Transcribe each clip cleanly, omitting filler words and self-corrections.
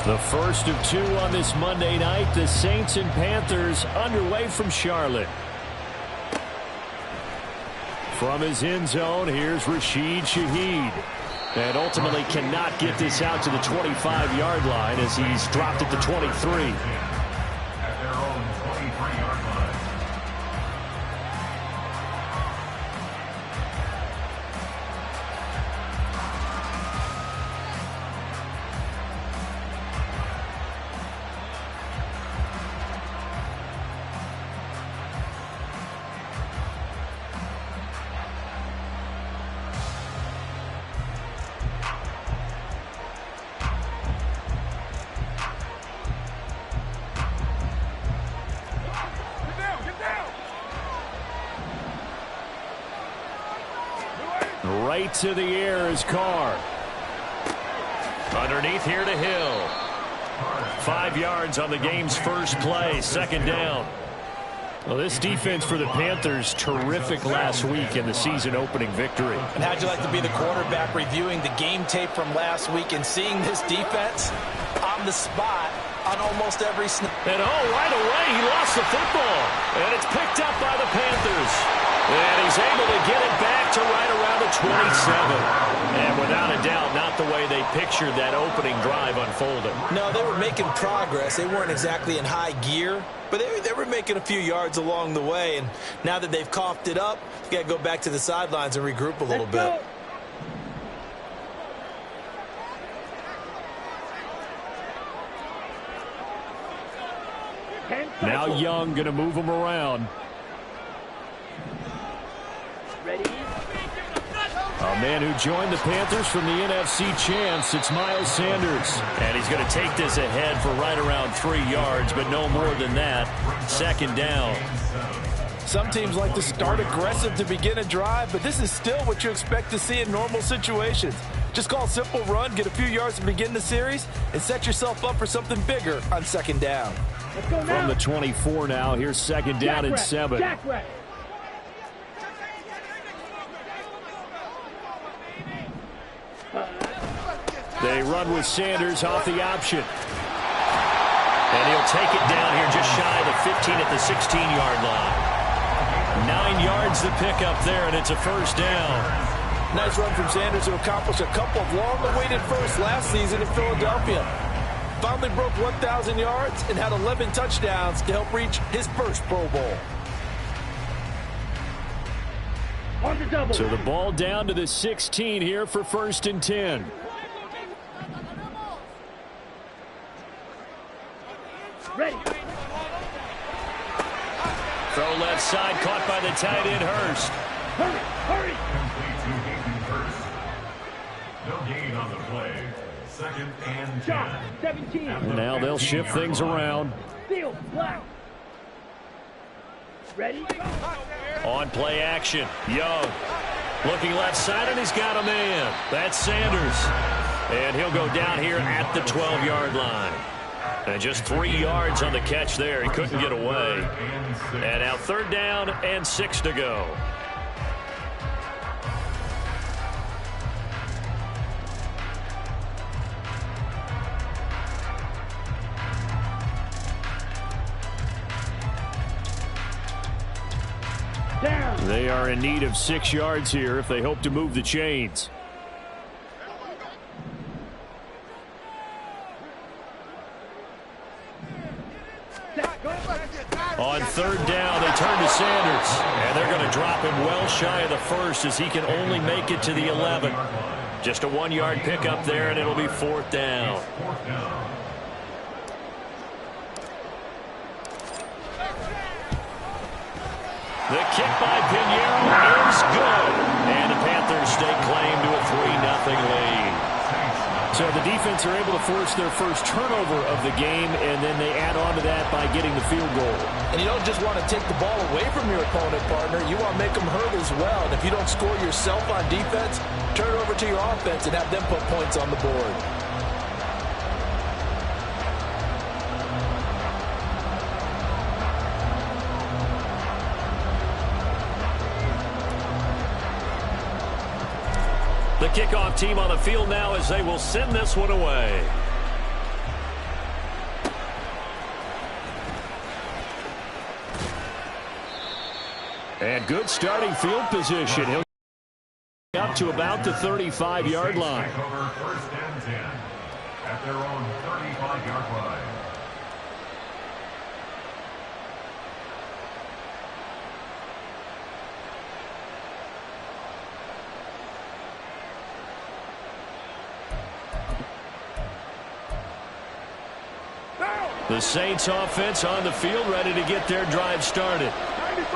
The first of two on this Monday night, the Saints and Panthers underway from Charlotte. From his end zone, here's Rashid Shaheed. And ultimately cannot get this out to the 25-yard line as he's dropped at the 23. Right to the air is Carr. Underneath here to Hill. 5 yards on the game's first play, second down. Well, this defense for the Panthers, terrific last week in the season-opening victory. And how'd you like to be the quarterback reviewing the game tape from last week and seeing this defense on the spot on almost every snap? And right away, he lost the football. And it's picked up by the Panthers. And he's able to get it back to right around the 27. And without a doubt, not the way they pictured that opening drive unfolding. No, they were making progress. They weren't exactly in high gear, but they were making a few yards along the way. And now that they've coughed it up, you got to go back to the sidelines and regroup a little bit. Now Young going to move him around. A man who joined the Panthers from the NFC champs, it's Miles Sanders. And he's going to take this ahead for right around 3 yards, but no more than that. Second down. Some teams like to start aggressive to begin a drive, but this is still what you expect to see in normal situations. Just call a simple run, get a few yards to begin the series, and set yourself up for something bigger on second down. From the 24 now, here's second down and 7. They run with Sanders off the option. And he'll take it down here just shy of the 15 at the 16-yard line. 9 yards the pickup there, and it's a first down. Nice run from Sanders to accomplish a couple of long-awaited firsts last season in Philadelphia. Finally broke 1,000 yards and had 11 touchdowns to help reach his first Pro Bowl. So the ball down to the 16 here for first and 10. Ready. Throw left side, caught by the tight end, Hurst. Hurry, hurry. No gain on the play. Second and 10. 17. Now they'll shift things around. Field, black. Ready? On play action, Young. Looking left side, and he's got a man. That's Sanders. And he'll go down here at the 12-yard line. And just 3 yards on the catch there. He couldn't get away. And now third down and 6 to go. Down. They are in need of 6 yards here if they hope to move the chains. On third down, they turn to Sanders. And they're going to drop him well shy of the first as he can only make it to the 11. Just a 1-yard pickup there, and it'll be fourth down. The kick by Pinheiro is good. And the Panthers stake claim to a 3-0 lead. So the defense are able to force their first turnover of the game, and then they add on to that by getting the field goal. And you don't just want to take the ball away from your opponent, partner. You want to make them hurt as well. And if you don't score yourself on defense, turn it over to your offense and have them put points on the board. The kickoff team on the field now as they will send this one away. And good starting field position. He'll get up to about the 35-yard line. Over first and 10 at their own 35-yard line. The Saints offense on the field, ready to get their drive started.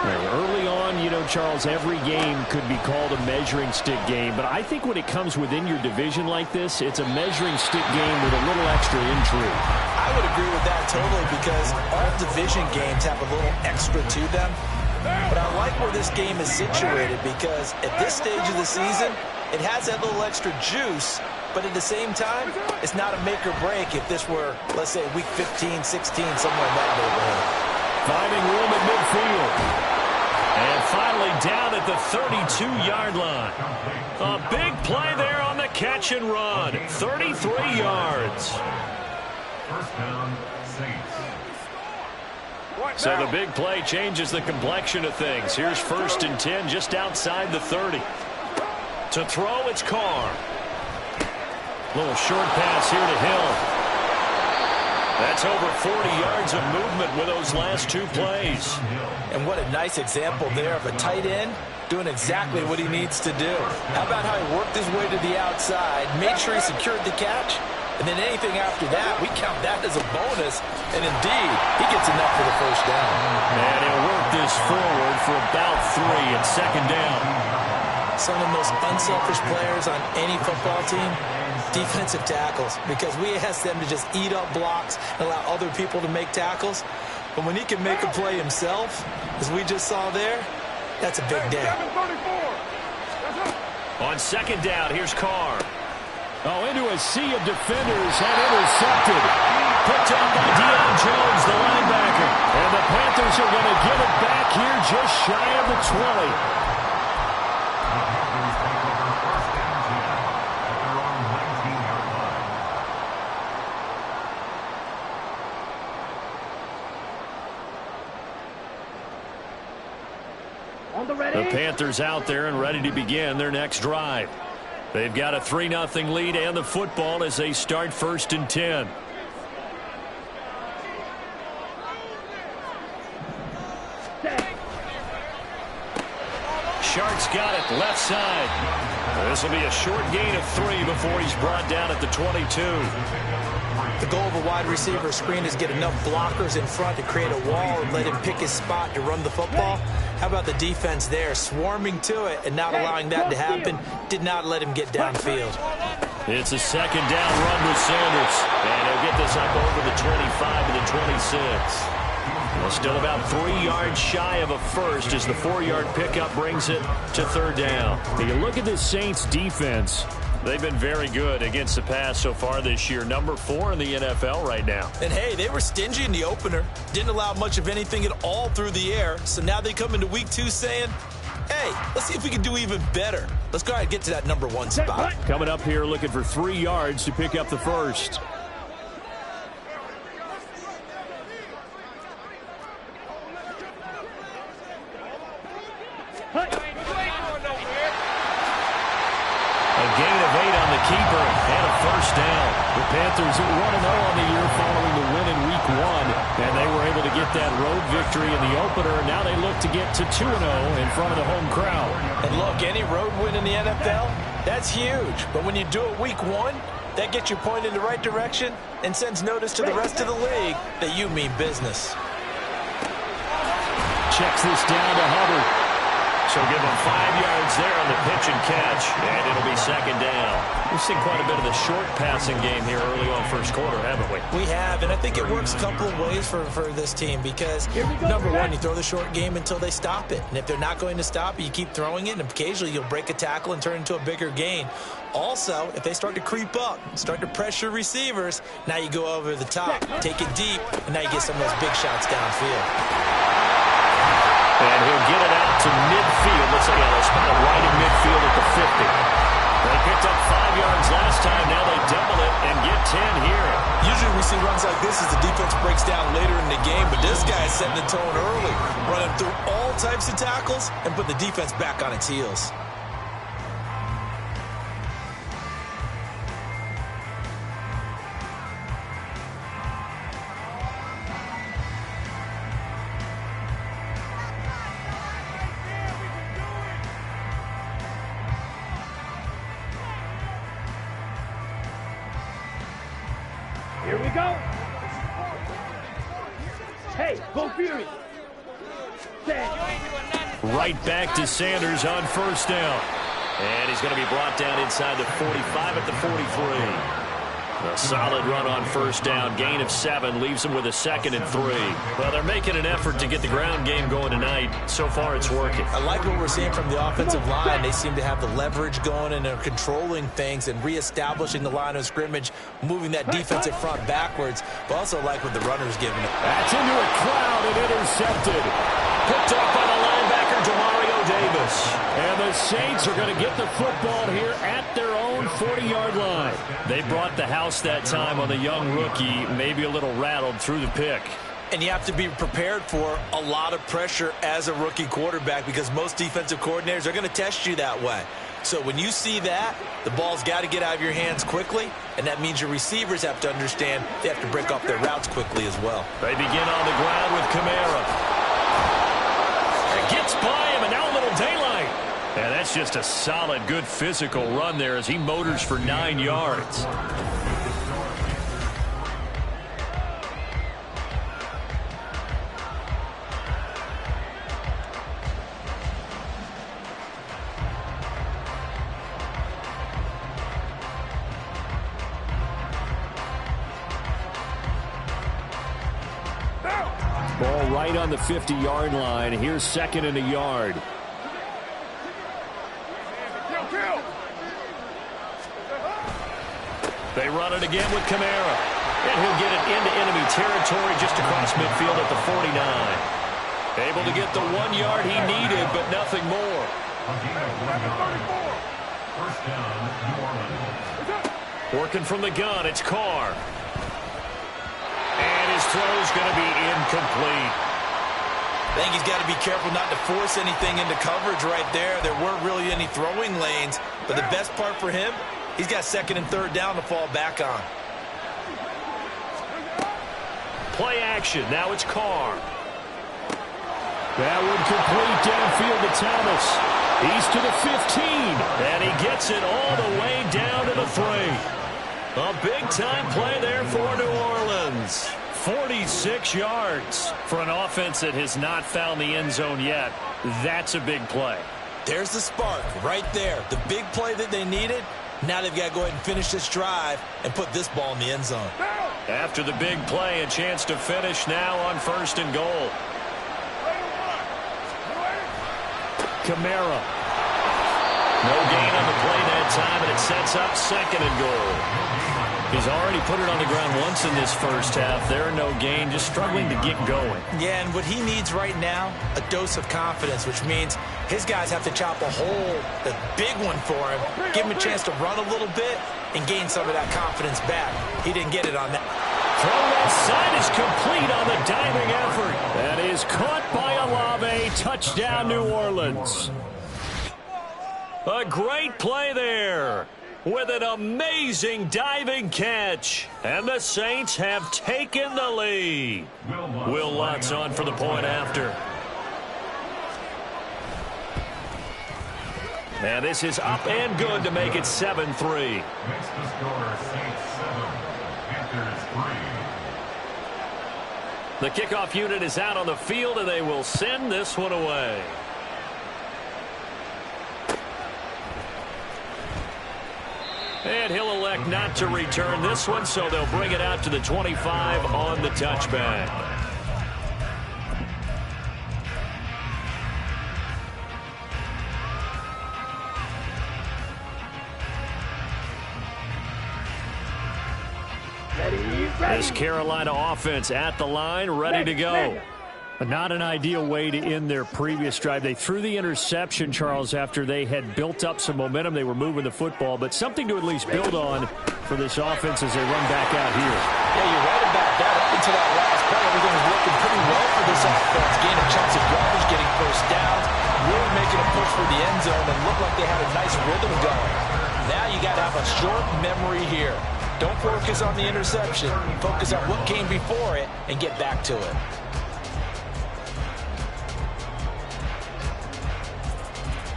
Early on, you know, Charles, every game could be called a measuring stick game, but I think when it comes within your division like this, it's a measuring stick game with a little extra intrigue. I would agree with that totally, because all division games have a little extra to them. But I like where this game is situated, because at this stage of the season, it has that little extra juice. But at the same time, it's not a make or break if this were, let's say, week 15, 16, somewhere in that neighborhood. Finding room at midfield. And finally down at the 32-yard line. A big play there on the catch and run. 33 yards. First down, Saints. So the big play changes the complexion of things. Here's first and 10 just outside the 30. To throw, it's Carr. Little short pass here to Hill. That's over 40 yards of movement with those last two plays. And what a nice example there of a tight end doing exactly what he needs to do. How about how he worked his way to the outside, made sure he secured the catch, and then anything after that, we count that as a bonus. And indeed, he gets enough for the first down. And he'll work this forward for about 3 and second down. Some of the most unselfish players on any football team, defensive tackles, because we ask them to just eat up blocks and allow other people to make tackles. But when he can make a play himself, as we just saw there, that's a big day. On second down, here's Carr. Oh, into a sea of defenders and intercepted. Picked up by Deion Jones, the linebacker. And the Panthers are going to get it back here just shy of the 20. The Panthers out there and ready to begin their next drive. They've got a 3-0 lead and the football as they start first and 10. Shark's got it left side. This will be a short gain of 3 before he's brought down at the 22. The goal of a wide receiver screen is get enough blockers in front to create a wall and let him pick his spot to run the football. How about the defense there, swarming to it and not allowing that to happen? Did not let him get downfield. It's a second down run with Sanders. And he'll get this up over the 25 and the 26. Well, still about 3 yards shy of a first as the 4-yard pickup brings it to third down. If you look at this Saints defense, they've been very good against the pass so far this year. Number 4 in the NFL right now. And, hey, they were stingy in the opener. Didn't allow much of anything at all through the air. So now they come into week 2 saying, hey, let's see if we can do even better. Let's go ahead and get to that number 1 spot. Coming up here looking for 3 yards to pick up the first. Keeper and a first down. The Panthers are 1-0 on the year following the win in week 1, and they were able to get that road victory in the opener, and now they look to get to 2-0 in front of the home crowd. And look, any road win in the NFL, that's huge. But when you do it week 1, that gets you pointed in the right direction and sends notice to the rest of the league that you mean business. Checks this down to Hubbard. So give him 5 yards there on the pitch and catch, and it'll be second down. We've seen quite a bit of the short passing game here early on first quarter, haven't we? We have, and I think it works a couple of ways for this team because, number 1, you throw the short game until they stop it. And if they're not going to stop it, you keep throwing it, and occasionally you'll break a tackle and turn it into a bigger gain. Also, if they start to creep up, start to pressure receivers, now you go over the top, take it deep, and now you get some of those big shots downfield. And he'll get it out to midfield. Looks like they spotted right in midfield at the 50. They picked up 5 yards last time. Now they double it and get 10 here. Usually we see runs like this as the defense breaks down later in the game, but this guy is setting the tone early, running through all types of tackles and put the defense back on its heels. Here we go. Hey, go Fury. Right back to Sanders on first down. And he's going to be brought down inside the 45 at the 43. A solid run on first down. Gain of 7 leaves him with a 2nd and 3. Well, they're making an effort to get the ground game going tonight. So far, it's working. I like what we're seeing from the offensive line. They seem to have the leverage going, and they're controlling things and reestablishing the line of scrimmage, moving that defensive front backwards. But also like what the runner's giving it. That's into a crowd and intercepted. Picked off by the linebacker, Demario Davis. And the Saints are going to get the football here at their own 40-yard line. They brought the house that time on the young rookie, maybe a little rattled through the pick. And you have to be prepared for a lot of pressure as a rookie quarterback because most defensive coordinators are going to test you that way. So when you see that, the ball's got to get out of your hands quickly, and that means your receivers have to understand they have to break off their routes quickly as well. They begin on the ground with Kamara. Gets by him, and now a little daylight. And that's just a solid, good physical run there as he motors for 9 yards. Ball right on the 50-yard line. Here's 2nd and a yard. They run it again with Kamara. And he'll get it into enemy territory just across midfield at the 49. Able to get the 1 yard he needed, but nothing more. First down, New Orleans. Working from the gun, it's Carr. And his throw's going to be incomplete. I think he's got to be careful not to force anything into coverage right there. There weren't really any throwing lanes, but the best part for him, he's got 2nd and 3rd down to fall back on. Play action. Now it's Carr. That one complete downfield to Thomas. He's to the 15. And he gets it all the way down to the 3. A big-time play there for New Orleans. 46 yards for an offense that has not found the end zone yet. That's a big play. There's the spark right there. The big play that they needed. Now they've got to go ahead and finish this drive and put this ball in the end zone. After the big play, a chance to finish now on 1st and goal. Kamara. No gain on the play that time, and it sets up 2nd and goal. He's already put it on the ground once in this first half. There, no gain, just struggling to get going. Yeah, and what he needs right now, a dose of confidence, which means his guys have to chop a hole, the big one for him, give him a chance to run a little bit and gain some of that confidence back. He didn't get it on that. Throw left side is complete on the diving effort. That is caught by Olave. Touchdown, New Orleans. A great play there with an amazing diving catch. And the Saints have taken the lead. Will Lutz on for the point after. And this is up and good to make it 7-3. Makes the score Saints 7, Panthers 3. The kickoff unit is out on the field, and they will send this one away. And he'll elect not to return this one, so they'll bring it out to the 25 on the touchback. This Carolina offense at the line, ready to go. Not an ideal way to end their previous drive. They threw the interception, Charles, after they had built up some momentum. They were moving the football, but something to at least build on for this offense as they run back out here. Yeah, you're right about that. Up until that last play, everything was working pretty well for this offense. Gaining chunks of yardage, getting first downs, really making a push for the end zone, and looked like they had a nice rhythm going. Now you got to have a short memory here. Don't focus on the interception. Focus on what came before it and get back to it.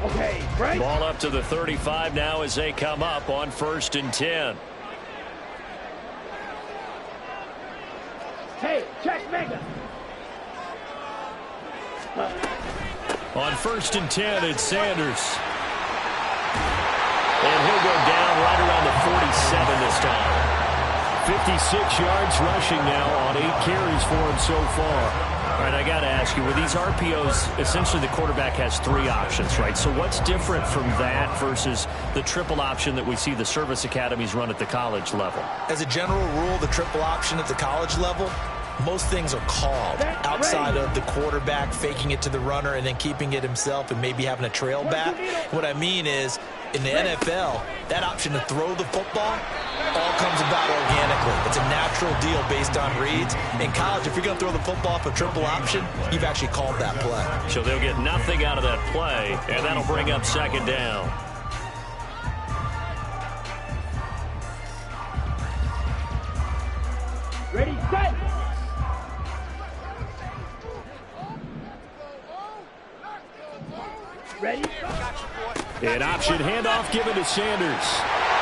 Okay, right. Ball up to the 35 now as they come up on 1st and 10. Hey, check mega. On 1st and 10, it's Sanders. And he'll go down right around the 47 this time. 56 yards rushing now on 8 carries for him so far. All right, I got to ask you, with these RPOs, essentially the quarterback has 3 options, right? So what's different from that versus the triple option that we see the service academies run at the college level? As a general rule, the triple option at the college level, most things are called outside of the quarterback faking it to the runner and then keeping it himself and maybe having a trail back. What I mean is, in the NFL, that option to throw the football all comes about organically. It's a natural deal based on reads. In college, if you're going to throw the football off a triple option, you've actually called that play. So they'll get nothing out of that play, and that'll bring up 2nd down. Ready, set. Ready? An option handoff given to Sanders.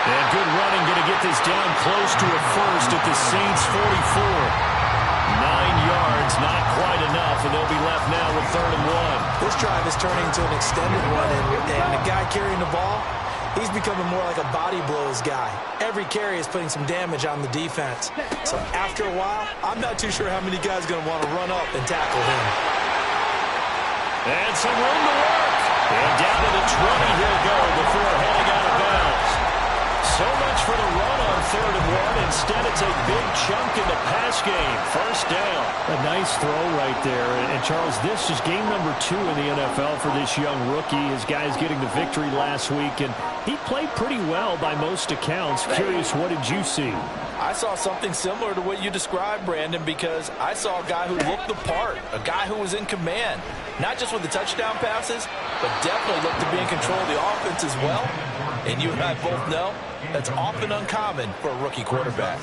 And good running, going to get this down close to a first at the Saints 44. 9 yards, not quite enough, and they'll be left now with 3rd and 1. This drive is turning into an extended one, and the guy carrying the ball, he's becoming more like a body blows guy. Every carry is putting some damage on the defense. So after a while, I'm not too sure how many guys are going to want to run up and tackle him. And some room to work. And down to the 20 he'll go before heading out of bounds. So much for the run on 3rd and 1. Instead, it's a big chunk in the pass game. 1st down. A nice throw right there. And Charles, this is game number 2 in the NFL for this young rookie. His guys getting the victory last week, and he played pretty well by most accounts. Curious, what did you see? I saw something similar to what you described, Brandon, because I saw a guy who looked the part, a guy who was in command, not just with the touchdown passes, but definitely looked to be in control of the offense as well. And you and I both know that's often uncommon for a rookie quarterback.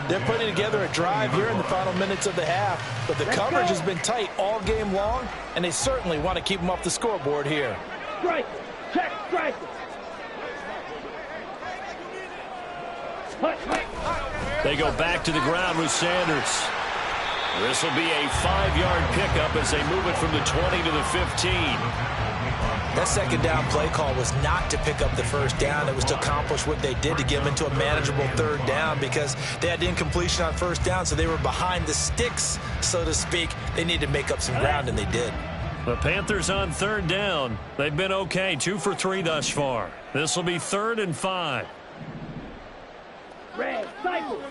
They're putting together a drive here in the final minutes of the half, but the coverage has been tight all game long, and they certainly want to keep them off the scoreboard here. Strike. Check. Strike. They go back to the ground with Sanders. This will be a 5-yard pickup as they move it from the 20 to the 15. That 2nd down play call was not to pick up the 1st down. It was to accomplish what they did to get them into a manageable 3rd down because they had incompletion on 1st down, so they were behind the sticks, so to speak. They needed to make up some ground, and they did. The Panthers on 3rd down. They've been okay, 2 for 3 thus far. This will be 3rd and 5. Red, cycle.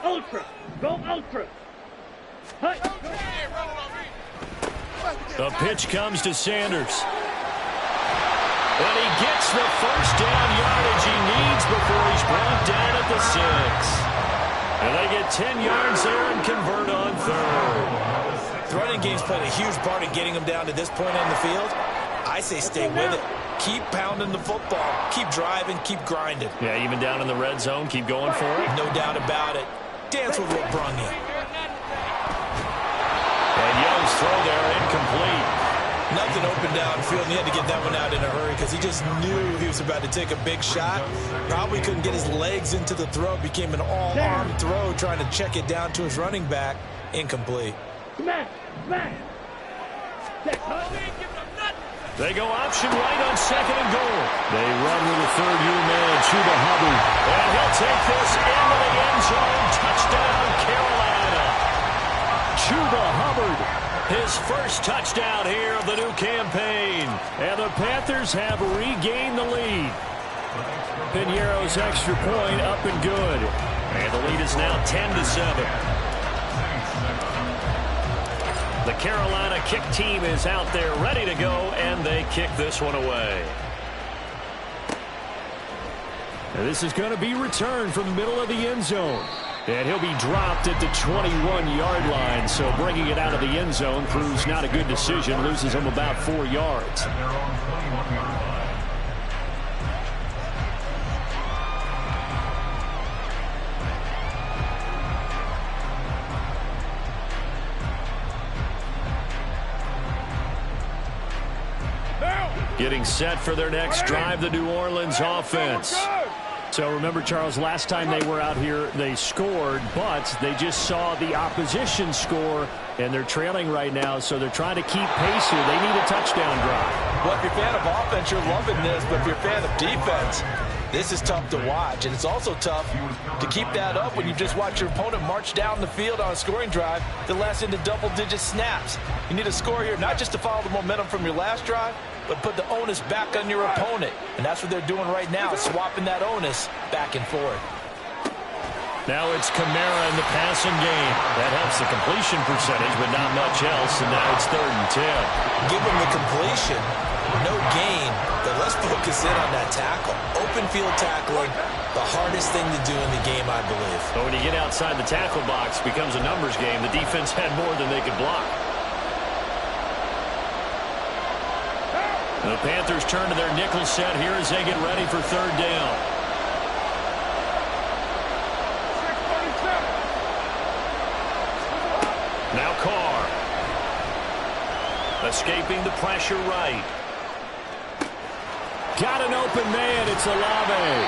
Ultra. Go ultra. Hut. The pitch comes to Sanders. And he gets the 1st down yardage he needs before he's brought down at the 6. And they get 10 yards there and convert on 3rd. The running game's played a huge part in getting them down to this point on the field. I say stay with it. Keep pounding the football. Keep driving. Keep grinding. Yeah, even down in the red zone, keep going for it. No doubt about it. Dance with what brung you. And Young's throw there incomplete. Nothing open downfield, and he had to get that one out in a hurry because he just knew he was about to take a big shot. Probably couldn't get his legs into the throw. Became an all-arm throw, trying to check it down to his running back. Incomplete. Smash. They go option right on 2nd and goal. They run with a 3rd-year man, Chuba Hubbard. And he'll take this into the end zone. Touchdown, Carolina. Chuba Hubbard, his 1st touchdown here of the new campaign. And the Panthers have regained the lead. Piñeiro's extra point up and good. And the lead is now 10-7. The Carolina kick team is out there ready to go, and they kick this one away. And this is going to be returned from the middle of the end zone. And he'll be dropped at the 21-yard line, so bringing it out of the end zone proves not a good decision, loses him about 4 yards. Getting set for their next drive, the New Orleans offense. So remember, Charles, last time they were out here, they scored, but they just saw the opposition score, and they're trailing right now, so they're trying to keep pace here. They need a touchdown drive. Well, if you're a fan of offense, you're loving this, but if you're a fan of defense, this is tough to watch, and it's also tough to keep that up when you just watch your opponent march down the field on a scoring drive that lasts into double-digit snaps. You need a score here, not just to follow the momentum from your last drive, but put the onus back on your opponent. And that's what they're doing right now, swapping that onus back and forth. Now it's Kamara in the passing game. That helps the completion percentage, but not much else, and now it's 3rd and 10. Give them the completion, no gain, but let's focus in on that tackle. Open field tackling, the hardest thing to do in the game, I believe. But when you get outside the tackle box, it becomes a numbers game. The defense had more than they could block. The Panthers turn to their nickel set here as they get ready for 3rd down. Now Carr. Escaping the pressure right. Got an open man. It's Olave.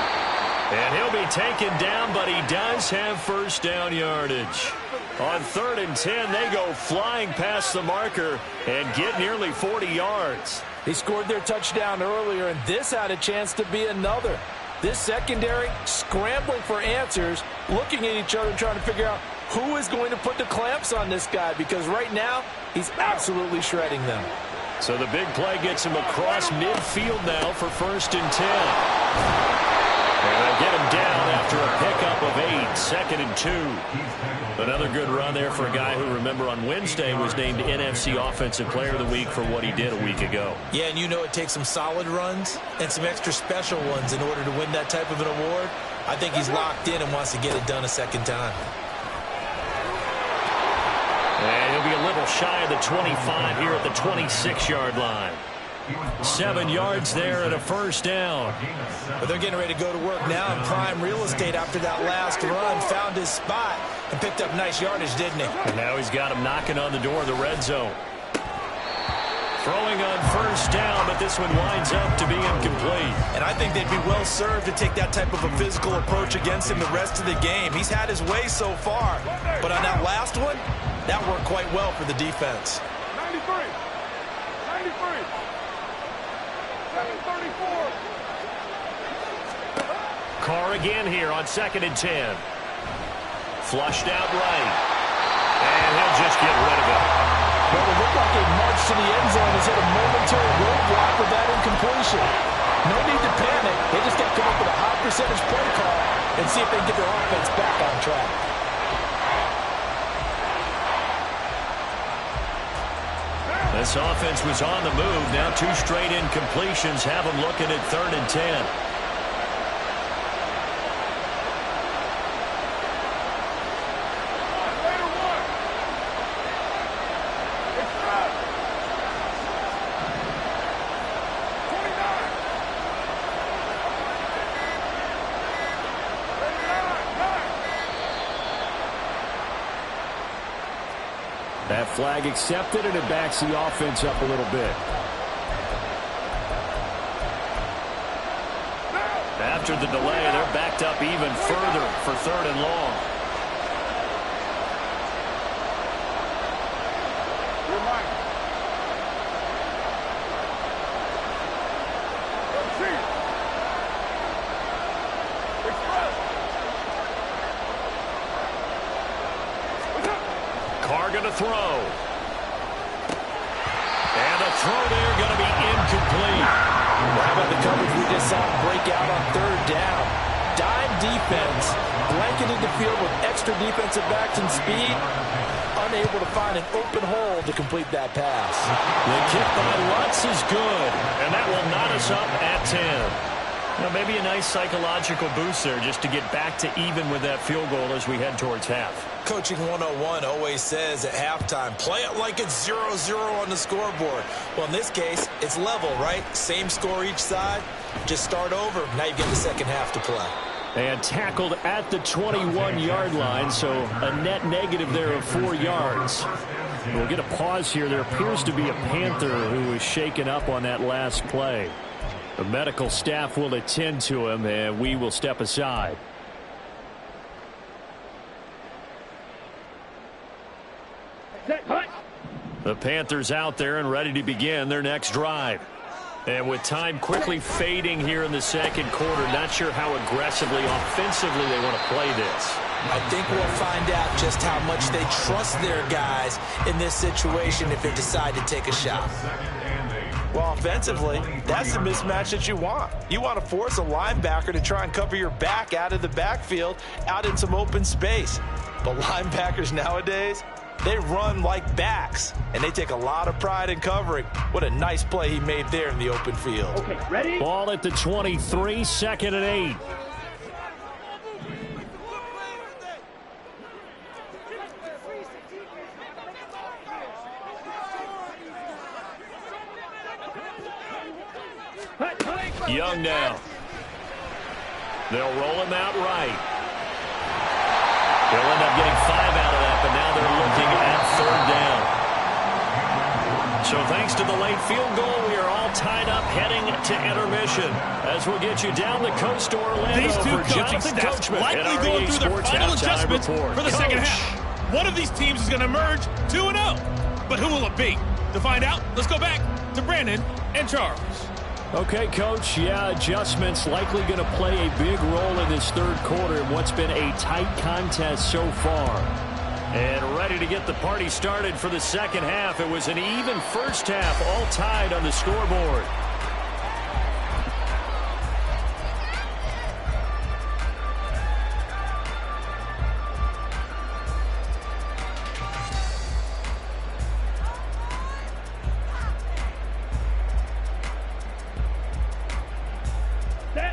And he'll be taken down, but he does have first down yardage. On 3rd and 10, they go flying past the marker and get nearly 40 yards. They scored their touchdown earlier, and this had a chance to be another. This secondary scrambling for answers, looking at each other, trying to figure out who is going to put the clamps on this guy, because right now he's absolutely shredding them. So the big play gets him across midfield now for 1st and 10. And they'll get him down after a pickup of 8, 2nd and 2. Another good run there for a guy who, remember, on Wednesday was named NFC Offensive Player of the Week for what he did a week ago. Yeah, and you know it takes some solid runs and some extra special ones in order to win that type of an award. I think he's locked in and wants to get it done a second time. And he'll be a little shy of the 25 here at the 26-yard line. 7 yards there and a first down. But they're getting ready to go to work now in prime real estate after that last run. Found his spot and picked up nice yardage, didn't he? And now he's got him knocking on the door of the red zone. Throwing on first down, but this one winds up to be incomplete. And I think they'd be well served to take that type of a physical approach against him the rest of the game. He's had his way so far, but on that last one, that worked quite well for the defense. 93. 93. 734. Carr again here on 2nd and 10. Flushed out right. And he'll just get rid of it. Well, it looked like a march to the end zone has hit a momentary roadblock with that incompletion. No need to panic. They just got to come up with a high percentage play call and see if they can get their offense back on track. This offense was on the move. Now 2 straight incompletions have them looking at 3rd and 10. That flag accepted, and it backs the offense up a little bit. After the delay, they're backed up even further for 3rd and long. Carr going to throw. And the throw there going to be incomplete. How about the coverage we just saw break out on 3rd down? dime defense blanketed the field with extra defensive backs and speed, unable to find an open hole to complete that pass. The kick by Lutz is good, and that will knot us up at 10. Now, maybe a nice psychological boost there just to get back to even with that field goal as we head towards half. Coaching 101 always says at halftime, play it like it's 0-0 on the scoreboard. Well, in this case, it's level, right? Same score each side. Just start over. Now you get the second half to play. And tackled at the 21-yard line, so a net negative there of 4 yards. We'll get a pause here. There appears to be a Panther who was shaken up on that last play. The medical staff will attend to him, and we will step aside. Set, hut. The Panthers out there and ready to begin their next drive. And with time quickly fading here in the second quarter, not sure how aggressively, offensively they want to play this. I think we'll find out just how much they trust their guys in this situation if they decide to take a shot. Well, offensively, that's the mismatch that you want. You want to force a linebacker to try and cover your back out of the backfield, out in some open space. But linebackers nowadays, they run like backs, and they take a lot of pride in covering. What a nice play he made there in the open field. Okay, ready? Ball at the 23, 2nd and 8. Hut, hut. Young now. They'll roll him out right. They'll end up getting 5 out of that, but now they're looking at 3rd down. So thanks to the late field goal, we are all tied up heading to intermission. As we'll get you down the coast to Orlando. These two for coaching Jonathan staffs Coachman likely at going REA through their Sports final Halftime adjustments Report. for the second Coach. half. One of these teams is going to emerge 2-0. But who will it be? To find out, let's go back to Brandon and Charles. Okay, Coach, adjustments likely going to play a big role in this 3rd quarter in what's been a tight contest so far. And ready to get the party started for the second half. It was an even first half, all tied on the scoreboard.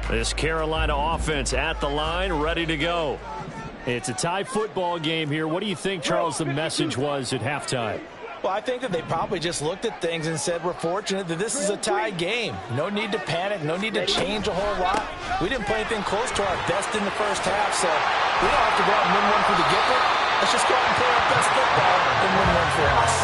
This Carolina offense at the line, ready to go. It's a tie football game here. What do you think, Charles, the message was at halftime? Well, I think that they probably just looked at things and said, we're fortunate that this is a tie game. No need to panic. No need to change a whole lot. We didn't play anything close to our best in the first half, so we don't have to go out and win one for the giver. Let's just go out and play our best football and win one for us.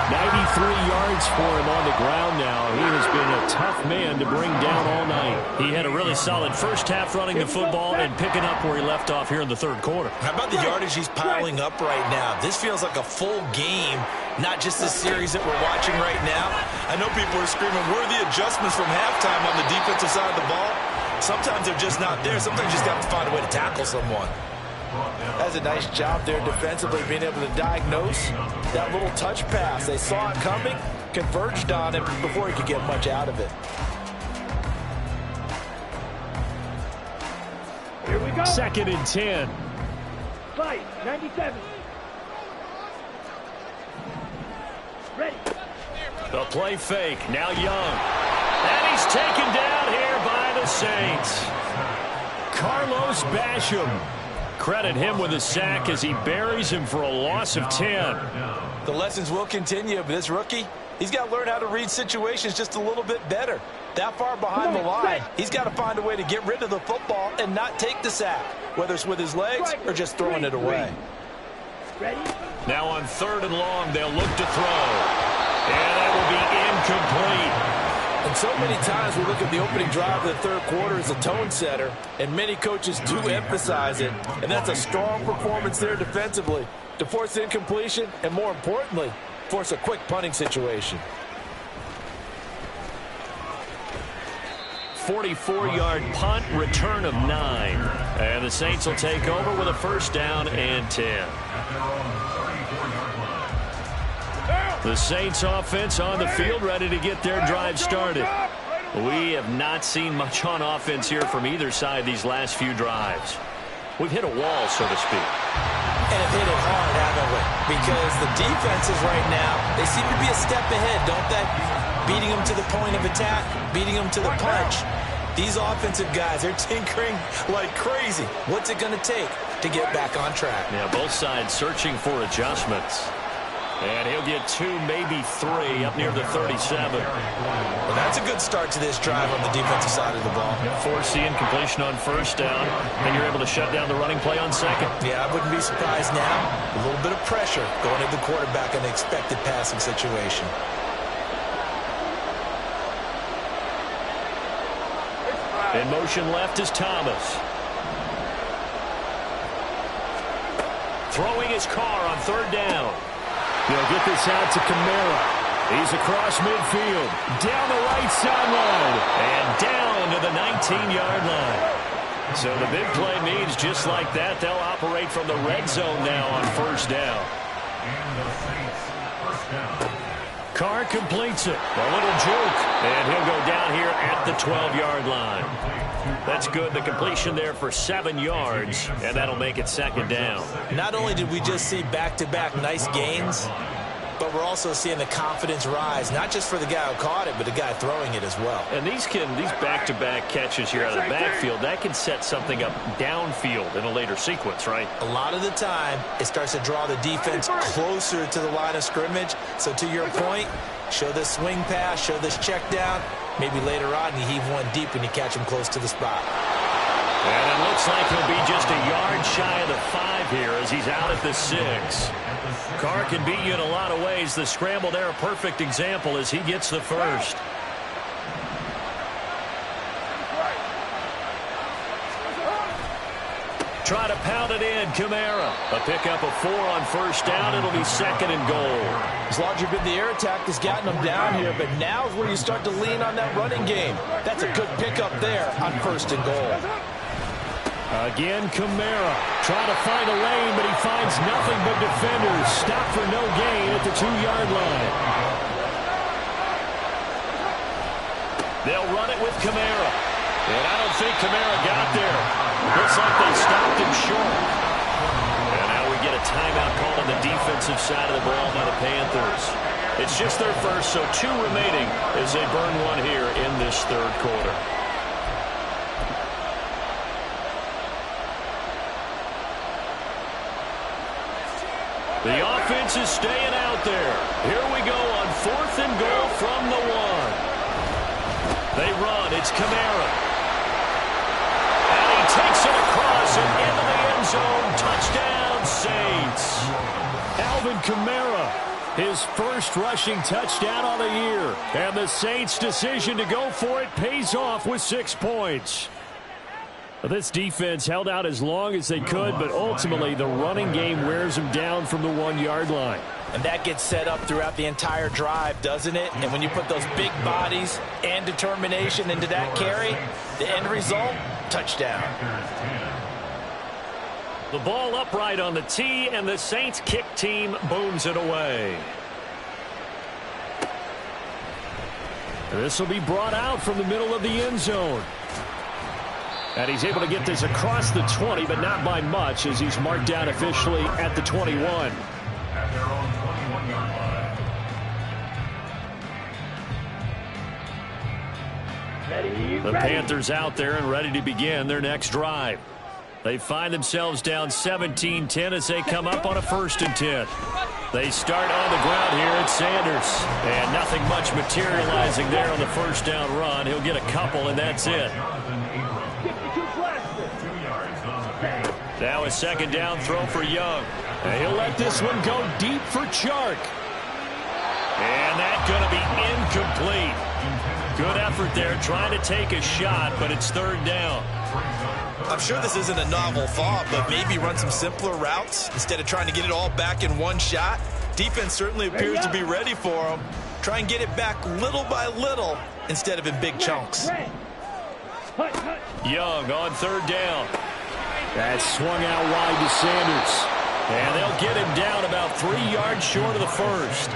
93 yards for him on the ground now. He has been a tough man to bring down all night. He had a really solid first half running the football and picking up where he left off here in the 3rd quarter. How about the yardage he's piling up right now? This feels like a full game, not just the series that we're watching right now. I know people are screaming, where are the adjustments from halftime on the defensive side of the ball? Sometimes they're just not there. Sometimes you just have to find a way to tackle someone. That's a nice job there defensively, being able to diagnose that little touch pass. They saw it coming, converged on him before he could get much out of it. Here we go. 2nd and 10. Fight, 97. Ready. The play fake, now Young. And he's taken down here by the Saints. Carlos Basham. Credit him with a sack as he buries him for a loss of 10. The lessons will continue, but this rookie, he's got to learn how to read situations just a little bit better. That far behind the line, he's got to find a way to get rid of the football and not take the sack, whether it's with his legs or just throwing it away. Ready? Now on 3rd and long, they'll look to throw. And that will be incomplete. And so many times we look at the opening drive of the 3rd quarter as a tone setter, and many coaches do emphasize it, and that's a strong performance there defensively to force incompletion and, more importantly, force a quick punting situation. 44-yard punt, return of 9. And the Saints will take over with a 1st down and 10. The Saints offense on the field, ready to get their drive started. We have not seen much on offense here from either side these last few drives. We've hit a wall, so to speak. And have hit it hard, haven't we? Because the defenses right now, they seem to be a step ahead, don't they? Beating them to the point of attack, beating them to the punch. These offensive guys, they're tinkering like crazy. What's it going to take to get back on track? Yeah, both sides searching for adjustments. And he'll get 2, maybe 3 up near the 37. Well, that's a good start to this drive on the defensive side of the ball. Forcing completion on first down, and you're able to shut down the running play on second. Yeah, I wouldn't be surprised now. A little bit of pressure going at the quarterback in the expected passing situation. In motion left is Thomas. Throwing his car on third down. They'll get this out to Kamara. He's across midfield, down the right sideline, and down to the 19-yard line. So the big play means just like that, they'll operate from the red zone now on first down. And the Saints, first down. Carr completes it. A little juke. And he'll go down here at the 12-yard line. That's good. The completion there for 7 yards, and that'll make it second down. Not only did we just see back-to-back nice gains, but we're also seeing the confidence rise, not just for the guy who caught it, but the guy throwing it as well. And these back-to-back catches here out of the backfield, that can set something up downfield in a later sequence, right? A lot of the time, it starts to draw the defense closer to the line of scrimmage. So to your point, show this swing pass, show this check down. Maybe later on you heave one deep when you catch him close to the spot. And it looks like he'll be just a yard shy of the 5 here as he's out at the 6. Carr can beat you in a lot of ways. The scramble there, a perfect example as he gets the first. Try to pound it in, Kamara. A pickup of 4 on first down. It'll be second and goal. As large as the air attack has gotten them down here, but now is where you start to lean on that running game. That's a good pickup there on first and goal. Again, Kamara trying to find a lane, but he finds nothing but defenders. Stop for no gain at the 2-yard line. They'll run it with Kamara. And I don't think Kamara got there. Looks like they stopped him short. And now we get a timeout call on the defensive side of the ball by the Panthers. It's just their first, so 2 remaining as they burn 1 here in this third quarter. The offense is staying out there. Here we go on 4th and goal from the 1. They run. It's Kamara. And he takes it across and into the end zone. Touchdown, Saints. Alvin Kamara, his first rushing touchdown on the year. And the Saints' decision to go for it pays off with 6 points. This defense held out as long as they could, but ultimately the running game wears them down from the 1-yard line. And that gets set up throughout the entire drive, doesn't it? And when you put those big bodies and determination into that carry, the end result, touchdown. The ball upright on the tee, and the Saints kick team booms it away. This will be brought out from the middle of the end zone. And he's able to get this across the 20, but not by much, as he's marked down officially at the 21. At their own 21-yard line. Ready, The ready. Panthers out there and ready to begin their next drive. They find themselves down 17-10 as they come up on a 1st and 10. They start on the ground here at Sanders. And nothing much materializing there on the first down run. He'll get a couple, and that's it. Now a second down throw for Young. And he'll let this one go deep for Chark. And that's going to be incomplete. Good effort there trying to take a shot, but it's 3rd down. I'm sure this isn't a novel thought, but maybe run some simpler routes instead of trying to get it all back in one shot. Defense certainly appears to be ready for them. Try and get it back little by little instead of in big chunks. Young on 3rd down. That swung out wide to Sanders. And they'll get him down about 3 yards short of the first.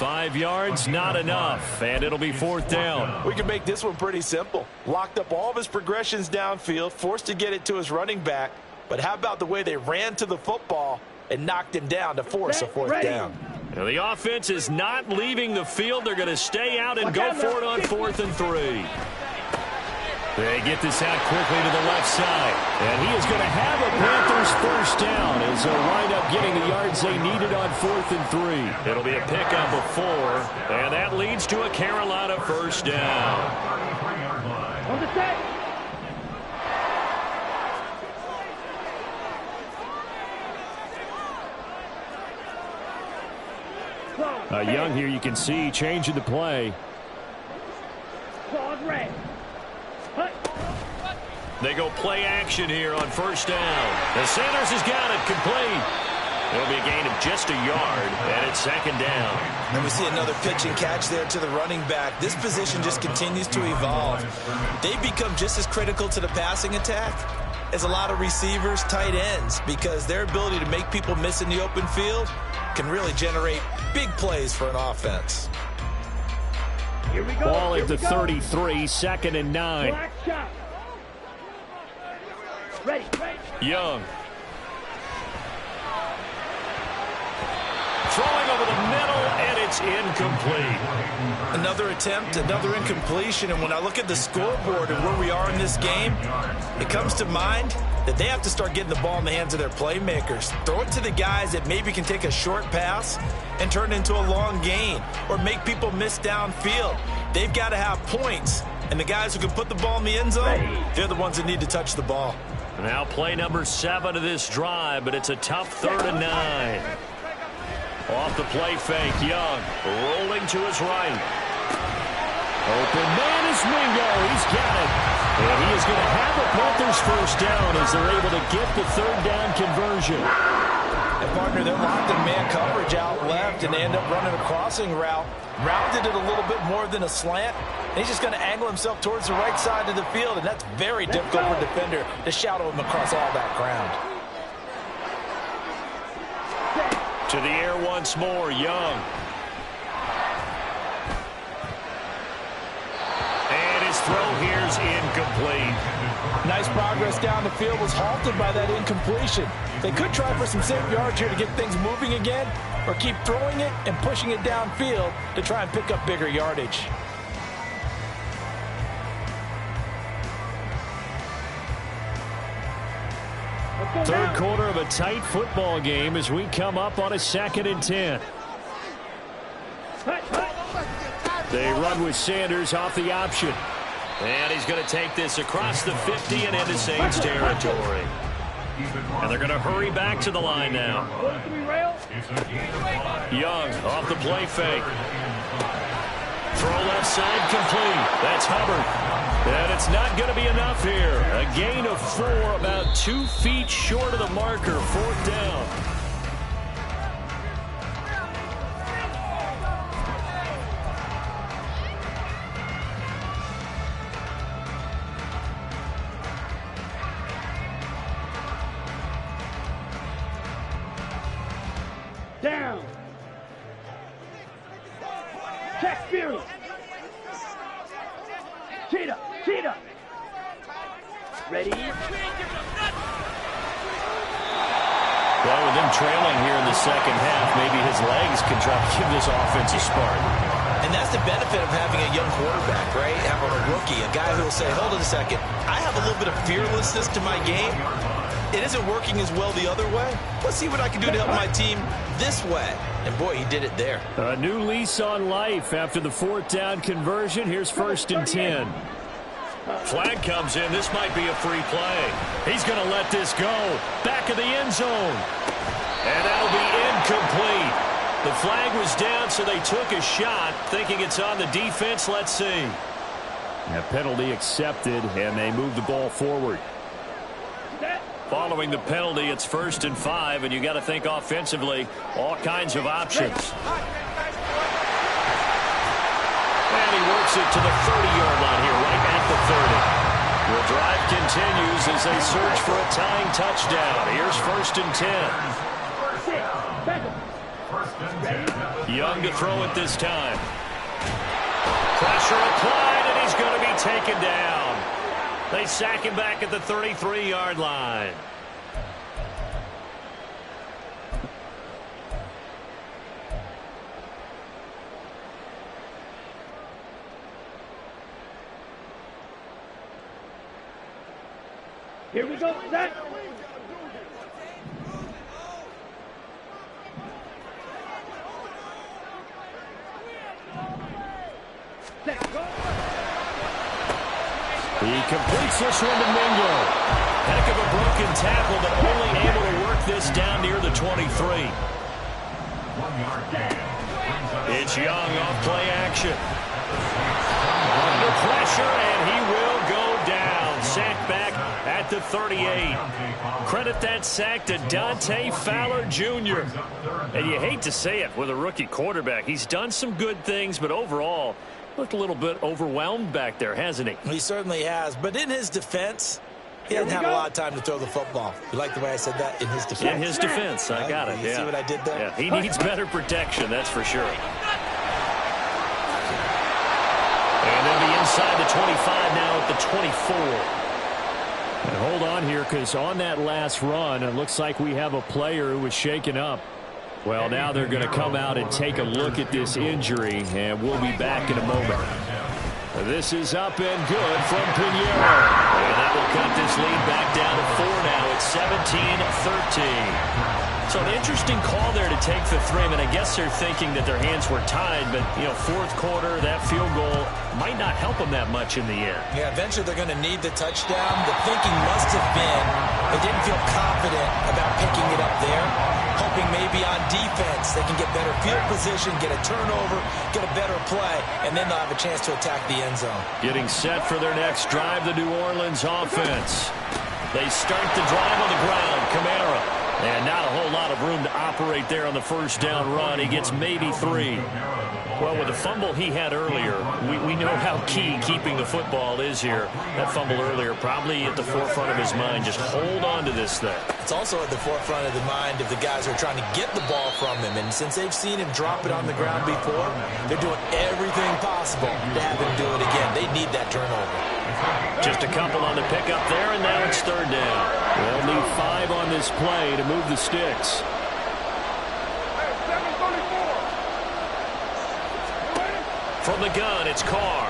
5 yards, not enough, and it'll be 4th down. We can make this one pretty simple. Locked up all of his progressions downfield, forced to get it to his running back. But how about the way they ran to the football and knocked him down to force a 4th down? Now the offense is not leaving the field. They're going to stay out and go for it on 4th and 3. They get this out quickly to the left side. And he is going to have a Panthers first down as they'll wind up getting the yards they needed on 4th and 3. It'll be a pickup of 4, and that leads to a Carolina first down. On the set. Young here, you can see, changing the play. Claws red. Hut. They go play action here on first down. And Sanders has got it complete. It'll be a gain of just a yard, and it's 2nd down. And we see another pitch and catch there to the running back. This position just continues to evolve. They've become just as critical to the passing attack as a lot of receivers, tight ends, because their ability to make people miss in the open field can really generate big plays for an offense. Here we go. Ball Here at the we go. 33, 2nd and 9. Black shot. Ready. Young. Throwing over the middle, and it's incomplete. Another attempt, another incompletion, and when I look at the scoreboard and where we are in this game, it comes to mind that they have to start getting the ball in the hands of their playmakers. Throw it to the guys that maybe can take a short pass and turn it into a long gain or make people miss downfield. They've got to have points, and the guys who can put the ball in the end zone, they're the ones that need to touch the ball. Now play number 7 of this drive, but it's a tough 3rd and 9. Off the play fake, Young rolling to his right. Open man is Mingo. He's got it. And he is going to have a Panthers first down as they're able to get the 3rd down conversion. And partner, they're locked in man coverage out left, and they end up running a crossing route. Rounded it a little bit more than a slant. And he's just going to angle himself towards the right side of the field, and that's very difficult for a defender to shadow him across all that ground. To the air once more, Young. And his throw here's incomplete. Nice progress down the field, was halted by that incompletion. They could try for some safe yards here to get things moving again, or keep throwing it and pushing it downfield to try and pick up bigger yardage. Third quarter of a tight football game as we come up on a 2nd and 10. They run with Sanders off the option. And he's going to take this across the 50 and into Saints territory. And they're going to hurry back to the line now. Young off the play fake. Throw left side complete. That's Hubbard. And it's not going to be enough here. A gain of 4, about 2 feet short of the marker. 4th down. Down. Check Fury. Cheetah. Ready. Well, with them trailing here in the 2nd half, maybe his legs can try to give this offense a spark. And that's the benefit of having a young quarterback, right? Having a rookie, a guy who will say, hold it a second, I have a little bit of fearlessness to my game. It isn't working as well the other way. Let's see what I can do to help my team this way. And boy, he did it there. A new lease on life after the 4th down conversion. Here's 1st and 10. Flag comes in. This might be a free play. He's going to let this go. Back of the end zone. And that'll be incomplete. The flag was down, so they took a shot, thinking it's on the defense. Let's see. A penalty accepted, and they move the ball forward. Following the penalty, it's 1st and 5, and you got to think offensively, all kinds of options. And he works it to the 30-yard line here, right at the 30. The drive continues as they search for a tying touchdown. Here's 1st and 10. Young to throw it this time. Pressure applied, and he's going to be taken down. They sack him back at the 33-yard line. Here we go, set. He completes this one to Mingo. Heck of a broken tackle, but only able to work this down near the 23. It's Young off play action. Under pressure, and he will go down. Sacked back at the 38. Credit that sack to Dante Fowler Jr. And you hate to say it with a rookie quarterback. He's done some good things, but overall, looked a little bit overwhelmed back there, hasn't he? He certainly has. But in his defense, he doesn't have a lot of time to throw the football. You like the way I said that? In his defense? In his defense. I got it. You see what I did there? Yeah, he needs better protection, that's for sure. And they'll be inside the 25 now at the 24. And hold on here, because on that last run, it looks like we have a player who was shaken up. Well, now they're going to come out and take a look at this injury, and we'll be back in a moment. This is up and good from Pinheiro. And that will cut this lead back down to 4 now. It's 17-13. So an interesting call there to take the 3. I mean, I guess they're thinking that their hands were tied, but, you know, fourth quarter, that field goal might not help them that much in the end. Yeah, eventually they're going to need the touchdown. The thinking must have been they didn't feel confident about picking it up there, hoping maybe on defense they can get better field position, get a turnover, get a better play, and then they'll have a chance to attack the end zone. Getting set for their next drive, the New Orleans offense. They start the drive on the ground. Kamara. And not a whole lot of room to operate there on the first down run. He gets maybe 3. Well, with the fumble he had earlier, we know how key keeping the football is here. That fumble earlier probably at the forefront of his mind. Just hold on to this thing. It's also at the forefront of the mind of the guys who are trying to get the ball from him. And since they've seen him drop it on the ground before, they're doing everything possible to have him do it again. They need that turnover. Just a couple on the pickup there, and now it's 3rd down. They'll need 5 on this play to move the sticks. From the gun, it's Carr.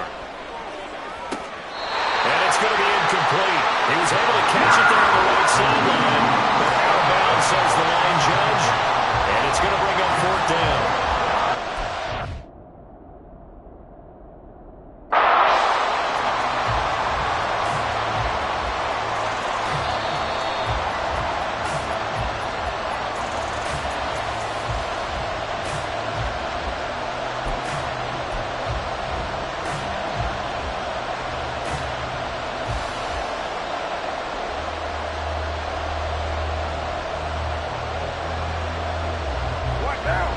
And it's going to be incomplete. He was able to catch it there on the right sideline. But out of bounds, says the line judge. And it's going to bring up 4th down.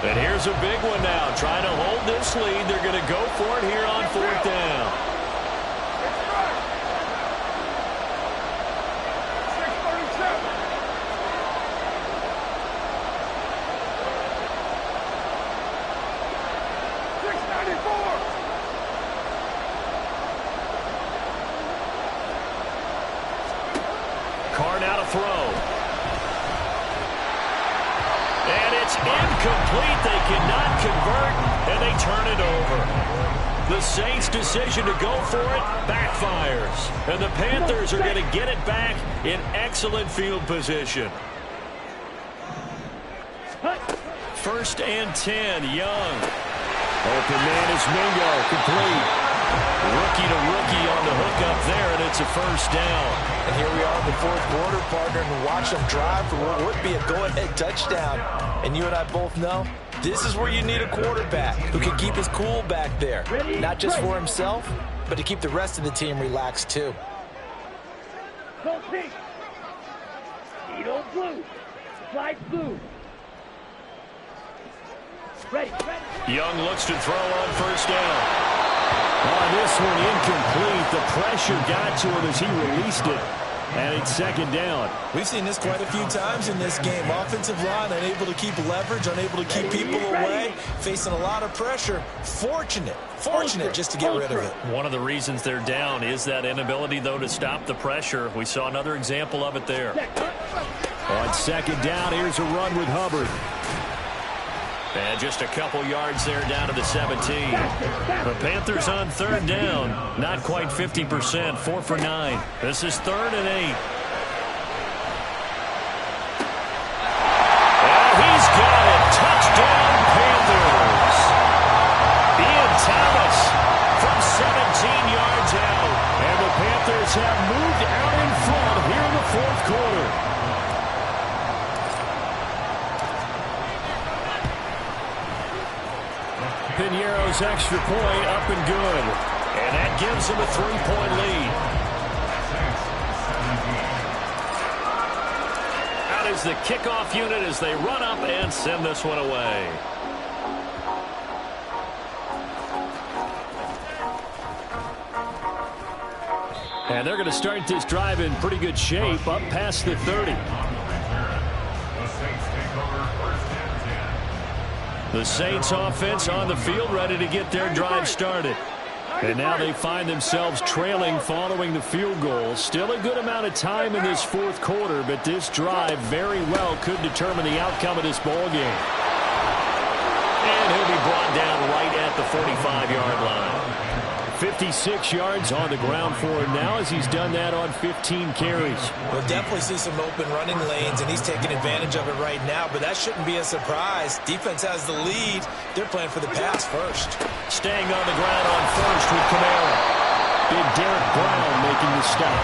And here's a big one now. Trying to hold this lead. They're going to go for it here on 4th down. Carr now to throw. And it's incomplete. They cannot convert, and they turn it over. The Saints' decision to go for it backfires. And the Panthers are going to get it back in excellent field position. 1st and 10, Young. Open man is Mingo, complete. Rookie to rookie on the hook up there, and it's a 1st down. And here we are in the 4th quarter, partner, and watch them drive for what would be a go-ahead touchdown. And you and I both know this is where you need a quarterback who can keep his cool back there. Not just for himself, but to keep the rest of the team relaxed too. Go pink. Edo blue. Slide blue. Ready. Young looks to throw on 1st down. On this one, incomplete. The pressure got to him as he released it. And it's second down. We've seen this quite a few times in this game. Offensive line unable to keep leverage, unable to keep people away, facing a lot of pressure. Fortunate just to get rid of it. One of the reasons they're down is that inability, though, to stop the pressure. We saw another example of it there. On second down, here's a run with Hubbard. And just a couple yards there down to the 17. The Panthers on third down. Not quite 50%, 4 for 9. This is 3rd and 8. And he's got it. Touchdown, Panthers. Ian Thomas from 17 yards out. And the Panthers have moved out in front here in the 4th quarter. Piñeiro's extra point up and good. And that gives him a 3-point lead. Out is the kickoff unit as they run up and send this one away. And they're going to start this drive in pretty good shape, up past the 30. The Saints offense on the field, ready to get their drive started. And now they find themselves trailing following the field goal. Still a good amount of time in this 4th quarter, but this drive very well could determine the outcome of this ball game. And he'll be brought down right at the 45-yard line. 56 yards on the ground for him now as he's done that on 15 carries. We'll definitely see some open running lanes, and he's taking advantage of it right now, but that shouldn't be a surprise. Defense has the lead. They're playing for the pass first. Staying on the ground on first with Kamara. Big Derek Brown making the stop.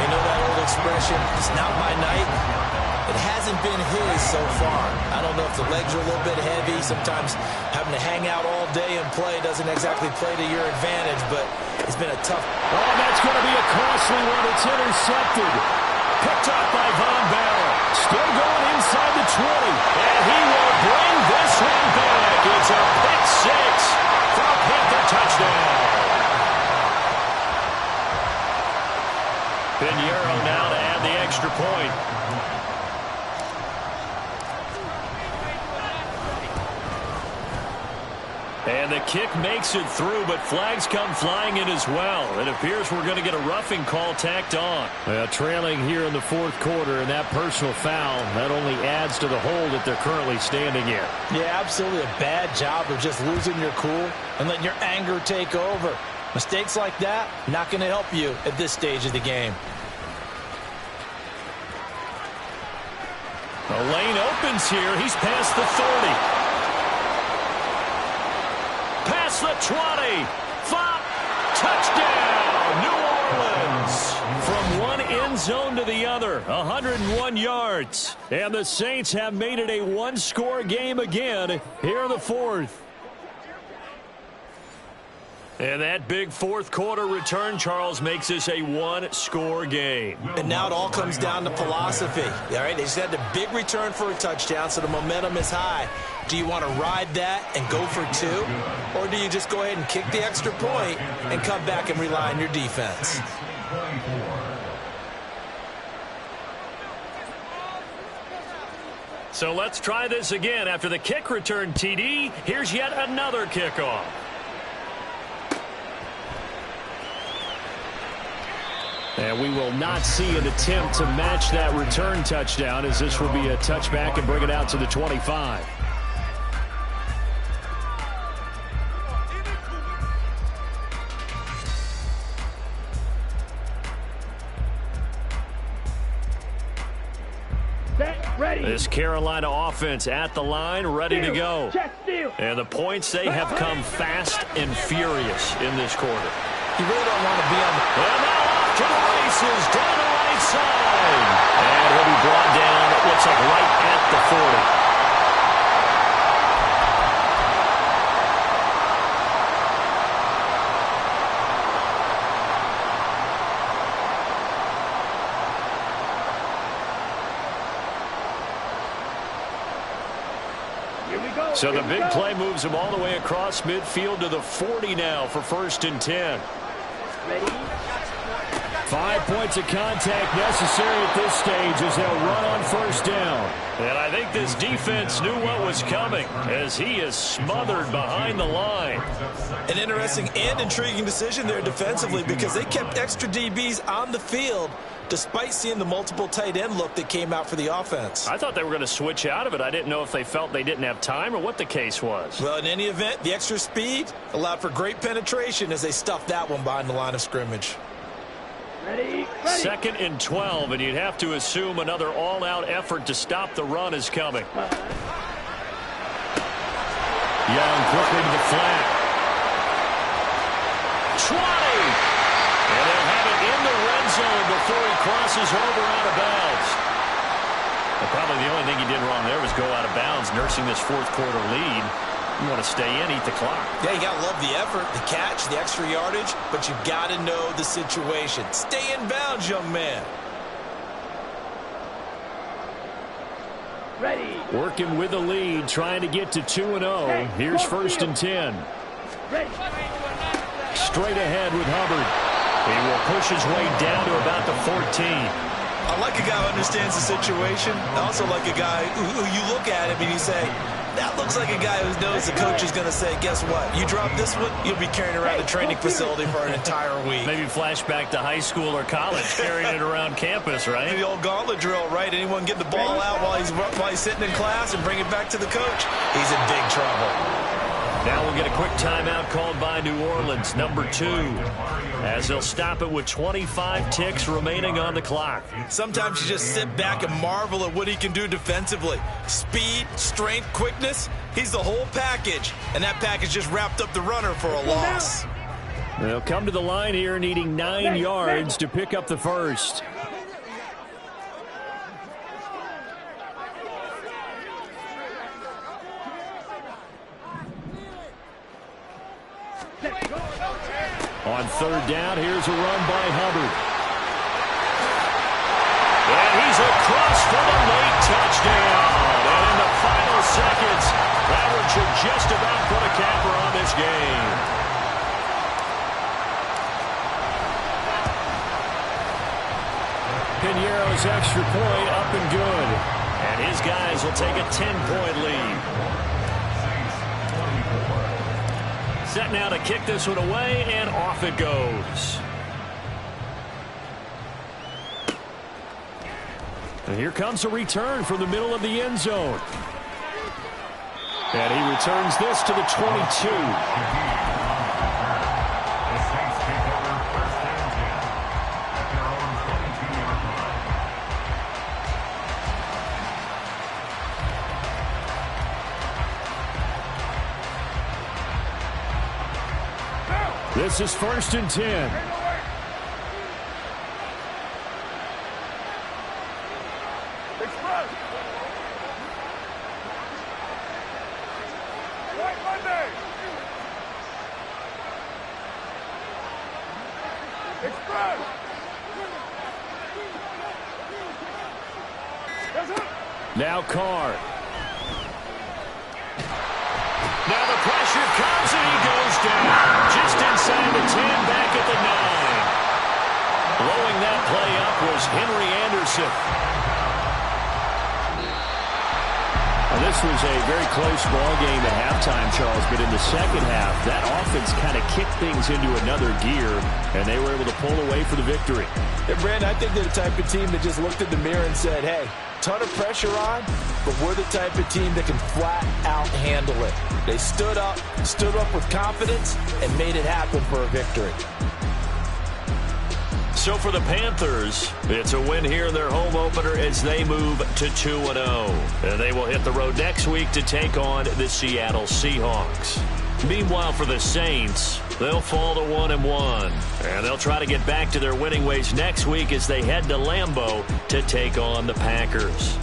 You know that old expression, it's not my night. It hasn't been his so far. I don't know if the legs are a little bit heavy. Sometimes having to hang out all day and play doesn't exactly play to your advantage, but it's been a tough. Oh, that's going to be a costly one. It's intercepted. Picked up by Von Bell. Still going inside the 20. And he will bring this one back. It's a pick six for a Panther touchdown. Piñeiro now to add the extra point. And the kick makes it through, but flags come flying in as well. It appears we're going to get a roughing call tacked on. Well, trailing here in the 4th quarter, and that personal foul, that only adds to the hole that they're currently standing in. Yeah, absolutely a bad job of just losing your cool and letting your anger take over. Mistakes like that, not going to help you at this stage of the game. The lane opens here. He's past the 30. Past the 20. 5. Touchdown, New Orleans. From one end zone to the other, 101 yards. And the Saints have made it a one-score game again here in the 4th. And that big 4th quarter return, Charles, makes this a one-score game. And now it all comes down to philosophy. All right, they just had a big return for a touchdown, so the momentum is high. Do you want to ride that and go for 2? Or do you just go ahead and kick the extra point and come back and rely on your defense? So let's try this again. After the kick return TD, here's yet another kickoff. And we will not see an attempt to match that return touchdown, as this will be a touchback and bring it out to the 25. This Carolina offense at the line, ready to go. And the points, they have come fast and furious in this quarter. You really don't want to be on the... And now off to the races, down the right side. And he'll be brought down, it looks like right at the 40. So the big play moves him all the way across midfield to the 40 now for 1st and 10. Ready? 5 points of contact necessary at this stage as they'll run on first down. And I think this defense knew what was coming as he is smothered behind the line. An interesting and intriguing decision there defensively because they kept extra DBs on the field despite seeing the multiple tight end look that came out for the offense. I thought they were going to switch out of it. I didn't know if they felt they didn't have time or what the case was. Well, in any event, the extra speed allowed for great penetration as they stuffed that one behind the line of scrimmage. Ready. 2nd and 12, and you'd have to assume another all-out effort to stop the run is coming. Young quickly to the flat. 20! And they'll have it in the red zone before he crosses over out of bounds. Well, probably the only thing he did wrong there was go out of bounds, nursing this fourth quarter lead. You want to stay in, eat the clock. Yeah, you got to love the effort, the catch, the extra yardage, but you got to know the situation. Stay in bounds, young man. Ready. Working with the lead, trying to get to 2-0. Here's 1st and 10. Ready. Straight ahead with Hubbard. He will push his way down to about the 14. I like a guy who understands the situation. I also like a guy who you look at him and you say, that looks like a guy who knows the coach is going to say, guess what? You drop this one, you'll be carrying around the training facility for an entire week. Maybe flashback to high school or college, carrying it around campus, right? The old gauntlet drill, right? Anyone get the ball out while he's sitting in class and bring it back to the coach? He's in big trouble. Now we'll get a quick timeout called by New Orleans, number 2, as they'll stop it with 25 ticks remaining on the clock. Sometimes you just sit back and marvel at what he can do defensively. Speed, strength, quickness, he's the whole package. And that package just wrapped up the runner for a loss. They'll come to the line here needing 9 yards to pick up the first. On 3rd down, here's a run by Hubbard. And he's across for the late touchdown. And in the final seconds, Howard should just about put a capper on this game. Piñeiro's extra point up and good. And his guys will take a 10-point lead. Set now to kick this one away, and off it goes. And here comes a return from the middle of the end zone. And he returns this to the 22. This is 1st and 10. Express. White Monday. Express. Now Carr. Now the pressure comes and he goes down. Just inside the 10, back at the 9. Blowing that play up was Henry Anderson. Well, this was a very close ball game at halftime, Charles, but in the second half, that offense kind of kicked things into another gear, and they were able to pull away for the victory. Yeah, Brandon, I think they're the type of team that just looked in the mirror and said, hey, ton of pressure on, but we're the type of team that can flat out handle it. They stood up with confidence, and made it happen for a victory. So for the Panthers, it's a win here in their home opener as they move to 2-0. And they will hit the road next week to take on the Seattle Seahawks. Meanwhile, for the Saints, they'll fall to 1-1. And they'll try to get back to their winning ways next week as they head to Lambeau to take on the Packers.